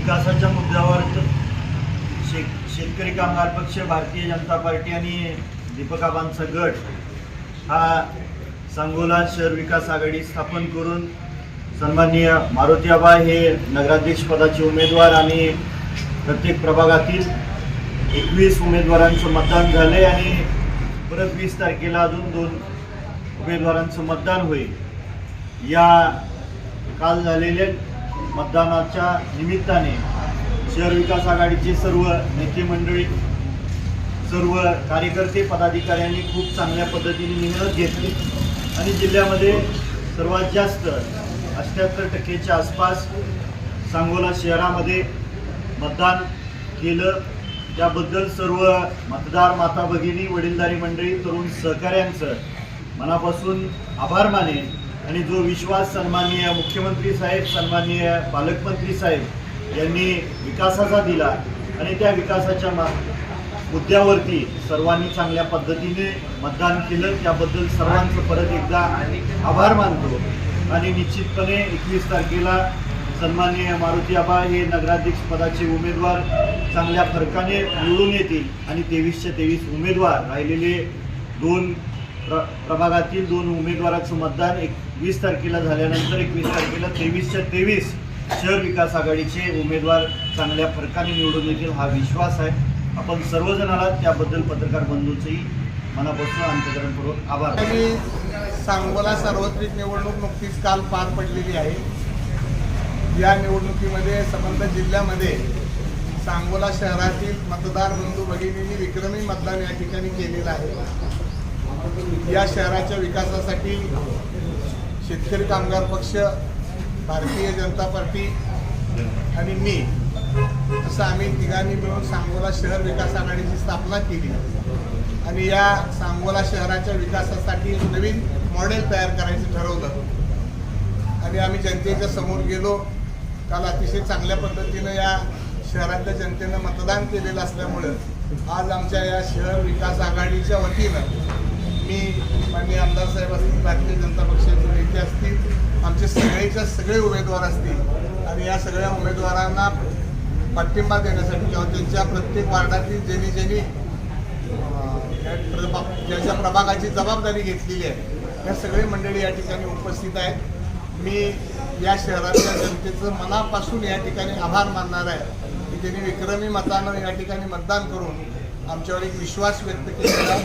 विकासाच्या मुद्द्यावर शेतकरी कामगार पक्ष, भारतीय जनता पार्टी आणि दीपकाबांचा गट हा सांगोला शहर विकास आघाडी स्थापन करून सन्माननीय मारुती आबा हे नगराध्यक्ष पदाचे उमेदवार आणि प्रत्येक प्रभागातील 21 उमेदवारांचं मतदान झाले आणि परत 20 तारखेला अजून 2 उमेदवारांचं मतदान होईल। या काल झालेल्या मतदानाच्या निमित्ताने शहर विकास आघाडीचे सर्व नेते मंडळी, सर्व कार्यकर्ते, पदाधिकाऱ्यांनी खूप चांगल्या पद्धतीने मेहनत घेतली आणि जिल्ह्यामध्ये सर्वात जास्त 78% आसपास सांगोला शहरामध्ये मतदान केलं। त्याबद्दल सर्व मतदार माता भगिनी, वडीलधारी मंडळी, तरुण सहकाऱ्यांचं मनापासून आभार माने आणि जो विश्वास सन्माननीय मुख्यमंत्री साहेब, सन्माननीय पालकमंत्री साहेब यांनी विकासाचा दिला आणि त्या विकासाच्या मुद्द्यावरती सर्वांनी चांगल्या पद्धतीने मतदान केलं, त्याबद्दल सर्वांचं परत एकदा आभार मानतो। आणि निश्चितपणे 21 तारखेला सन्माननीय मारुती आबा हे नगराध्यक्ष पदाचे उमेदवार चांगल्या फरकाने निवडून येतील आणि 23च्या 23 उमेदवार राहिलेले 2 प्रभागातील 2 उमेदवाराचं मतदान 20 तारखेला झाल्यानंतर 21 तारखेला 23च्या 23 शहर विकास आघाडीचे उमेदवार चांगल्या फरकाने निवडून येतील हा विश्वास आहे। आपण सर्वजणाला त्याबद्दल पत्रकार बंधूंचेही मनापासून अंतःकरणपूर्वक आभार। सांगोला सार्वत्रिक निवडणूक नुकतीच काल पार पडलेली आहे। या निवडणुकीमध्ये संबंधित जिल्ह्यामध्ये सांगोला शहरातील मतदार बंधू भगिनींनी विक्रमी मतदान या ठिकाणी केलेलं आहे। या शहराच्या विकासासाठी शेतकरी कामगार पक्ष, भारतीय जनता पार्टी आणि मी असं आम्ही तिघांनी मिळून सांगोला शहर विकास आघाडीची स्थापना केली आणि या सांगोला शहराच्या विकासासाठी नवीन मॉडेल तयार करायचं ठरवलं आणि आम्ही जनतेच्या समोर गेलो। काल अतिशय चांगल्या पद्धतीनं या शहरातल्या जनतेनं मतदान केलेलं असल्यामुळं आज आमच्या या शहर विकास आघाडीच्या वतीनं मी, माननीय आमदार साहेब असतील, भारतीय जनता पक्षाचे नेते असतील, आमचे सगळे उमेदवार असतील आणि या सगळ्या उमेदवारांना पाठिंबा देण्यासाठी किंवा त्यांच्या प्रत्येक वार्डातील ज्यांनी ज्याच्या प्रभागाची जबाबदारी घेतलेली आहे या सगळे मंडळी या ठिकाणी उपस्थित आहेत। मी या शहरातल्या जनतेचं मनापासून या ठिकाणी आभार मानणार आहे की त्यांनी विक्रमी मतानं या ठिकाणी मतदान करून आमच्यावर एक विश्वास व्यक्त केलेला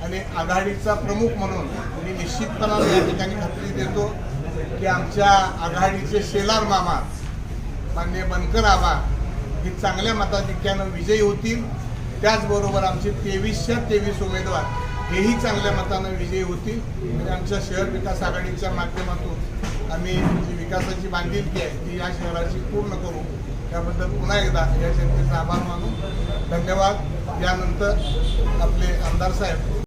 आणि आघाडीचा प्रमुख म्हणून मी निश्चितपणाने या ठिकाणी खात्री देतो की आमच्या आघाडीचे शेलार मामा माननीय बनकर आबा हे चांगल्या मताधिक्यानं विजयी होतील। त्याचबरोबर आमचे 23च्या 23 उमेदवार हेही चांगल्या मतानं विजयी होतील आणि आमच्या शहर विकास आघाडीच्या माध्यमातून आम्ही जी विकासाची बांधिलकी आहे ती या शहराची पूर्ण करू। त्याबद्दल पुन्हा एकदा या जनतेचा आभार मानू। धन्यवाद। यानंतर आपले आमदार साहेब